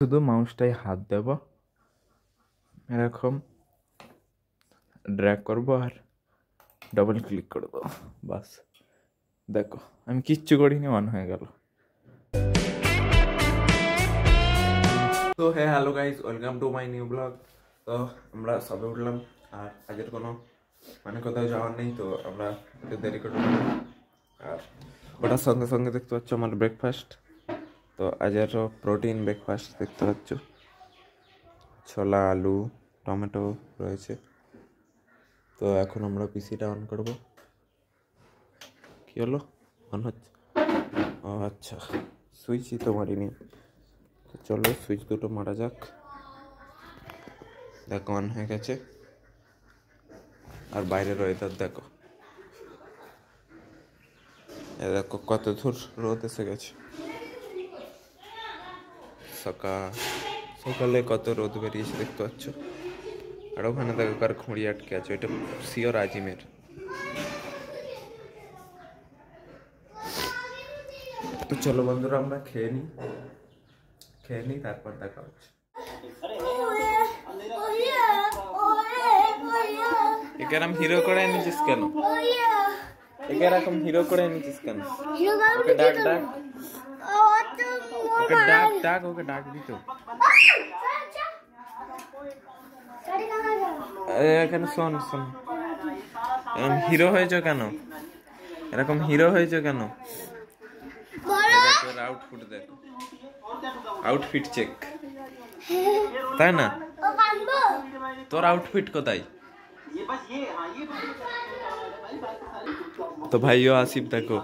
শুধু মাউসটায় হাত দেব, এরকম ড্র্যাগ করব আর ডবল ক্লিক করব, বাস। দেখো আমি কিচ্ছু করিনি, অন হয়ে গেল। তো হ্যাঁ, hello guys, welcome to my new blog. তো আমরা সবে উঠলাম, আর আজের কোনো কোথাও যাওয়ার নেই, তো আমরা একটু দেরি করে উঠলাম। আর ওটার সঙ্গে সঙ্গে দেখতে পাচ্ছ আমার ব্রেকফাস্ট। তো আজেরও প্রোটিন ব্রেকফাস্ট দেখতে পাচ্ছ, ছোলা, আলু, টমেটো রয়েছে। তো এখন আমরা পিসিটা অন করব। কি হলো, অন হচ্ছে? ও আচ্ছা, সুইচই তো মারিনি। তো চলো সুইচ দুটো মারা যাক। দেখো অন হয়ে গেছে। আর বাইরের ওয়েদার দেখো, দেখো কত দূর রোদ এসে গেছে। সকালে কত রোদ বেরিয়েছে দেখতে পাচ্ছ। আর ওখানে দেখো কার খুঁড়ি আটকে আছে, ওইটা শিওর আজিমের। তো চলো বন্ধুরা, আমরা খেয়ে নিই, তারপর দেখা হচ্ছে। একে এরকম হিরো করে এনেছিস কেন? একে এরকম হিরো করে এনেছিস কেন? ওকে ডাক ডাক, ওকে ডাক ডাক, ওকে ডাক দিত। এখানে শোন শোন, হিরো হয়েছো কেন? এরকম হিরো হয়েছো কেন? আউটফিট দেখো, আউটফিট চেক, তাই না? তোর আউটফিট কোথায়? তো ভাইও আসিফ দেখো,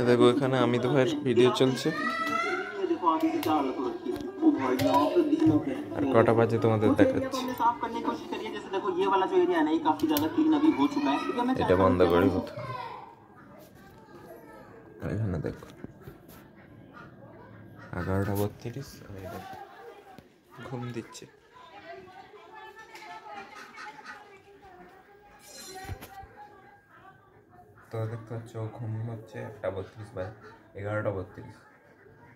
দেখো এখানে অমিত ভাইয়ের ভিডিও চলছে। আর কটা বাজে তোমাদের দেখাচ্ছি। এটা বন্ধ করে এখানে দেখো 11:32, ঘুম দিচ্ছে। তো দেখতে পাচ্ছ ঘুম হচ্ছে 1:32 বা 11:32।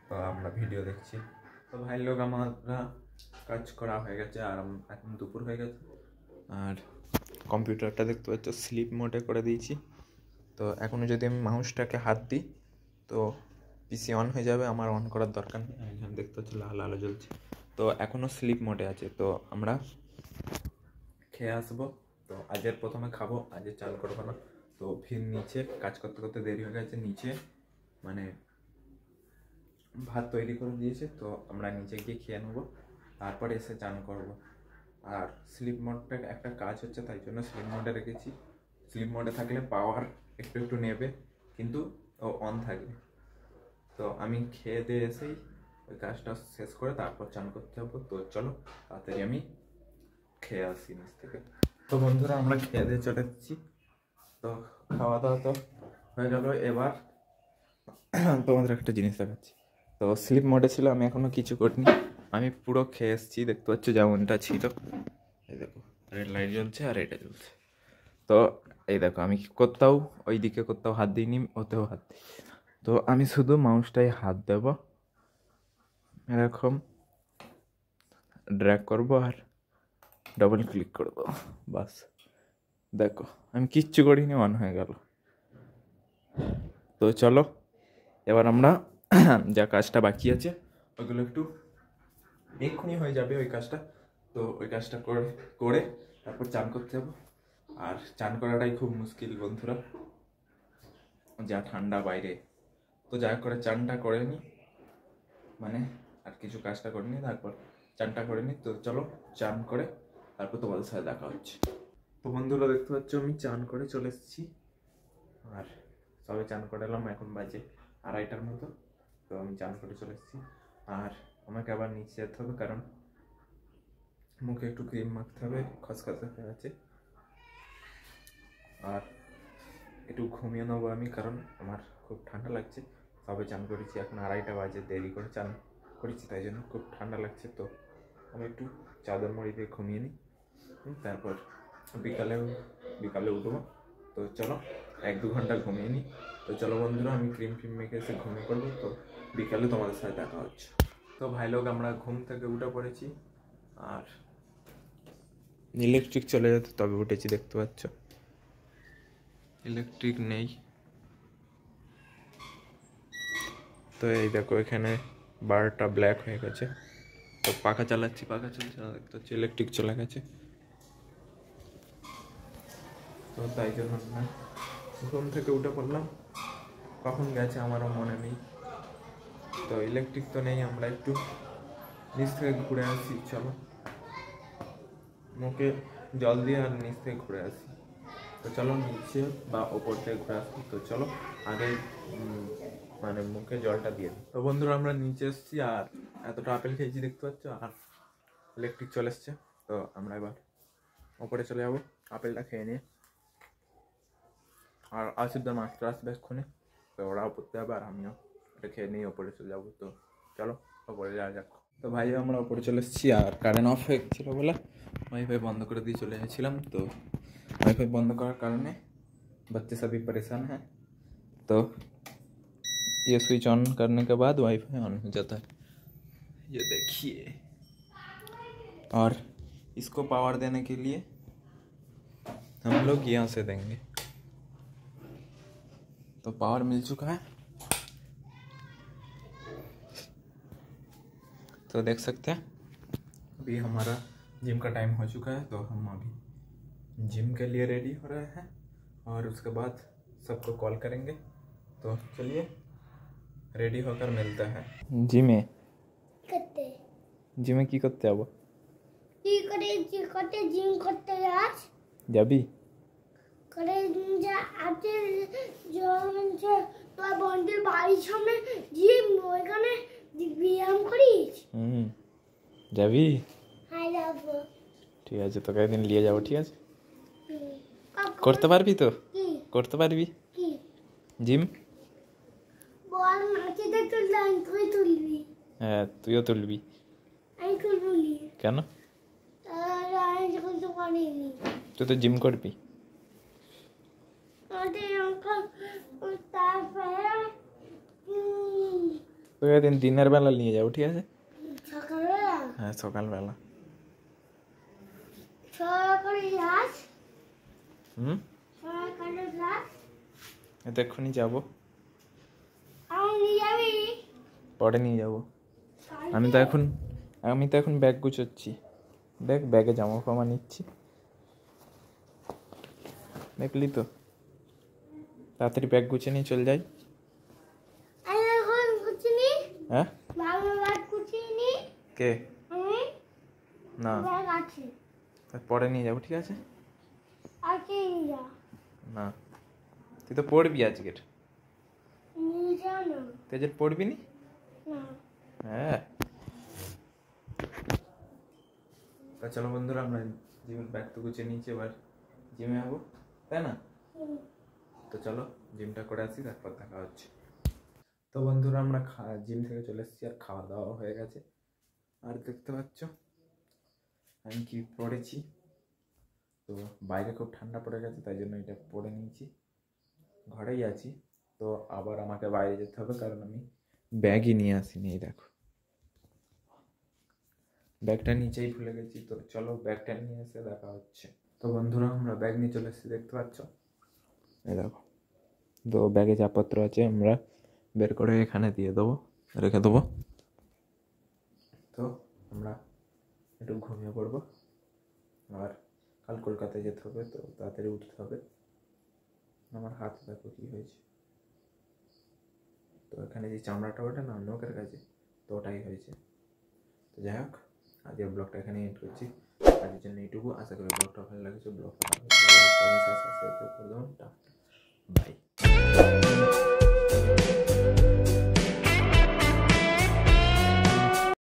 তো আমরা ভিডিও দেখছি। তো ভাই লোক আমরা কাজ করা হয়ে গেছে, আর এখন দুপুর হয়ে গেছে। আর কম্পিউটারটা দেখতে পাচ্ছ স্লিপ মোডে করে দিয়েছি। তো এখনও যদি আমি মাউসটাকে হাত দিই তো পিসি অন হয়ে যাবে, আমার অন করার দরকার নেই। এখানে দেখতে পাচ্ছ লাল আলো জ্বলছে। তো এখনও স্লিপ মোডে আছে। তো আমরা খেয়ে আসবো। তো আজের প্রথমে খাবো, আজের চাল করবো না। তো ফির নিচে কাজ করতে করতে দেরি হয়ে গেছে, নিচে ভাত তৈরি করে দিয়েছে। তো আমরা নিচে গিয়ে খেয়ে নেবো, তারপরে এসে চান করবো। আর স্লিপ মোডটা একটা কাজ হচ্ছে, তাই জন্য স্লিপ মোডে রেখেছি। স্লিপ মোডে থাকলে পাওয়ার একটু নেবে, কিন্তু অন থাকবে। তো আমি খেয়ে দিয়ে এসেই ওই কাজটা শেষ করে তারপর চান করতে হবো। তো চলো তাড়াতাড়ি আমি খেয়ে আসি নিচ থেকে। তো বন্ধুরা, আমরা খেয়ে দিয়ে চলে এসেছি। তো খাওয়া দাওয়া তো হয়ে গেল। এবার তোমাদের একটা জিনিস দেখাচ্ছি। তো স্লিপ মোডে ছিল, আমি এখনো কিছু করিনি, আমি পুরো খেয়ে এসেছি। দেখতে পাচ্ছ যেমনটা ছিল। এই দেখো রেড লাইট জ্বলছে আর এটা জ্বলছে। তো এই দেখো আমি কোথাও ওই দিকে কোথাও হাত দিইনি, ওতেও হাত দিই। তো আমি শুধু মাউসটায় হাত দেব, এরকম ড্র্যাগ করব আর ডবল ক্লিক করব, বাস। দেখো আমি কিচ্ছু করিনি, অন হয়ে গেল। তো চলো এবার আমরা যা কাজটা বাকি আছে ওইগুলো একটু এক্ষুনি হয়ে যাবে ওই কাজটা। তো ওই কাজটা করে তারপর চান করতে যাবো। আর চান করাটাই খুব মুশকিল বন্ধুরা, যা ঠান্ডা বাইরে। তো যা করে চানটা করে নিই, আর কিছু কাজটা করে নিই, তারপর চানটা করে নিই। তো চলো চান করে তারপর তোমাদের সাথে দেখা হচ্ছে। তো বন্ধুরা দেখতে পাচ্ছ আমি চান করে চলে এসেছি। আর সবে চান করে এলাম, এখন বাজে 2:30টার মতো। তো আমি চান করে চলে এসেছি। আর আমাকে আবার নিচে যেতে হবে, কারণ মুখে একটু ক্রিম মাখতে হবে, খসখসে হয়ে আছে। আর একটু ঘুমিয়ে নেবো আমি, কারণ আমার খুব ঠান্ডা লাগছে। সবে চান করেছি, এখন 2:30টা বাজে, দেরি করে চান করেছি, তাই জন্য খুব ঠান্ডা লাগছে। তো আমি একটু চাদর মুড়ি দিয়ে ঘুমিয়ে নিই, তারপর বিকালে উঠবো। তো চলো 1-2 ঘন্টা ঘুমিয়ে নিই। তো চলো বন্ধুরা, আমি ক্রিম মেখে এসে ঘুমিয়ে পড়বো। তো বিকালে তোমাদের সাথে দেখা হচ্ছে। তো ভাই লোক আমরা ঘুম থেকে উঠে পড়েছি, আর ইলেকট্রিক চলে যেত তবে উঠেছি, দেখতে পাচ্ছ ইলেকট্রিক নেই। তো এই দেখো এখানে বারটা ব্ল্যাক হয়ে গেছে, তো পাখা চালাচ্ছি, পাখা চলছে না, দেখতে হচ্ছে ইলেকট্রিক চলে গেছে। তো তাই জন্য না ঘুম থেকে উঠে পড়লাম, কখন গেছে আমারও মনে নেই। তো ইলেকট্রিক তো নেই, আমরা একটু নিচ থেকে ঘুরে আসি, চলো মুখে জল দিয়ে আর নিচ থেকে ঘুরে আসি। তো চলো নিচে বা ওপর থেকে ঘুরে আসি। তো চলো আগে মানে মুখে জলটা দিয়ে দিই। তো বন্ধুরা আমরা নিচে এসেছি, আর এতটা আপেল খেয়েছি দেখতে পাচ্ছ, আর ইলেকট্রিক চলে এসছে। তো আমরা এবার ওপরে চলে যাবো আপেলটা খেয়ে নিয়ে, আর আসিফদার মাস্টার আসবে এক্ষুনি, তো ওরাও পড়তে যাবে আর আমিও এটা খেয়ে নিয়ে ওপরে চলে যাবো। তো চলো ওপরে যাওয়া যাক। তো ভাই আমরা ওপরে চলে এসেছি, আর কারেন্ট অফ হয়ে গেছিলো বলে वाईफाई बंद कर দিয়ে চলে গেছিলাম। তো वाईफाई बंद করার কারণে बच्चे सभी परेशान हैं। तो ये स्विच ऑन करने के बाद वाईफाई ऑन हो जाता है, ये देखिए। और इसको पावर देने के लिए हम लोग यहाँ से देंगे। तो पावर मिल चुका है, तो देख सकते हैं अभी हमारा जिम का टाइम हो चुका है। तो हम अभी जिम के लिए रेडी हो रहे हैं, और उसके बाद सबको कॉल करेंगे। तो चलिए रेडी होकर मिलते हैं जिमे। जिमे की करते अब जिम करते आज যাবি করে যা আছে তোর বন্ধুর বাড়ির সামনে জিম, ওইখানে ব্যায়াম করিস। যাবি? হ্যাঁ যাবো। ঠিক আছে, তোকে একদিন নিয়ে যাবো, ঠিক আছে? করতে পারবি তো? কি করতে পারবি কি জিম? বল মাটিতে তুললাম, তুই তুলবি। হ্যাঁ তুইও তুলবি। আমি তুলবো নি। কেন? আমি যখন তো পারিনি। তুই তো জিম করবি। তোকে একদিন দিনের বেলা নিয়ে যাবো, ঠিক আছে? সকালবেলা? হ্যাঁ সকালবেলা। সকালে ক্লাস? সকালে ক্লাস? এক্ষুনি যাবো। আমি নিয়ে যাবি? পরে নিয়ে যাবো। আমি তো এখন ব্যাগ গুছোচ্ছি। দেখ ব্যাগে জামা ফামা নিচ্ছি, দেখলি তো? তাড়াতাড়ি ব্যাগ গুছিয়ে নিয়ে চল যাই। আমি এখন গুছিনি। হ্যাঁ বাবা ব্যাগ গুছিনি। কে? আমি না ব্যাগ আছে। পরে নিয়ে যাবো, ঠিক আছে? আজকে নিয়ে যা। না তুই তো পড়বি আজকের। নিয়ে যা না। তুই আজকে পড়বি নি? না। হ্যাঁ তা চলো বন্ধুরা আমরা জিমের ব্যাগ তো গুছিয়ে নিয়েছি, এবার জিমে যাবো, তাই না? তো চলো জিমটা করে আসি, তারপর দেখা হচ্ছে। তো বন্ধুরা আমরা জিম থেকে চলে এসেছি, আর খাওয়া দাওয়া হয়ে গেছে। আর দেখতে পাচ্ছ আমি কি পরেছি, তো বাইরে খুব ঠান্ডা পড়ে গেছে, তাই জন্য এটা পরে নিয়েছি। ঘরেই আছি, তো আবার আমাকে বাইরে যেতে হবে, কারণ আমি ব্যাগই নিয়ে আসিনি। এই দেখো ব্যাগটা নিচেই ভুলে গেছি। তো চলো ব্যাগটা নিয়ে এসে দেখা হচ্ছে। তো বন্ধুরা আমরা ব্যাগ নিয়ে চলে এসেছি, দেখতে পাচ্ছ এই দেখো। তো ব্যাগে যা পত্র আছে আমরা বের করে এখানে দিয়ে দেবো, রেখে দেবো। তো আমরা একটু ঘুমিয়ে পড়বো, আর কাল কলকাতায় যেতে হবে, তো তাড়াতাড়ি উঠতে হবে। আমার হাত দেখো কী হয়েছে, তো এখানে যে চামড়াটা ওটা না নখের কাছে, তো ওটাই হয়েছে। তো যাই হোক আজকের ব্লগটা এখানে এন্ড করছি। আজকের জন্য এইটুকু। আশা করি ব্লগটা ভালো লাগছে। ব্লগটা ভালো লাগলে সাবস্ক্রাইব করে দেবেন। বাই।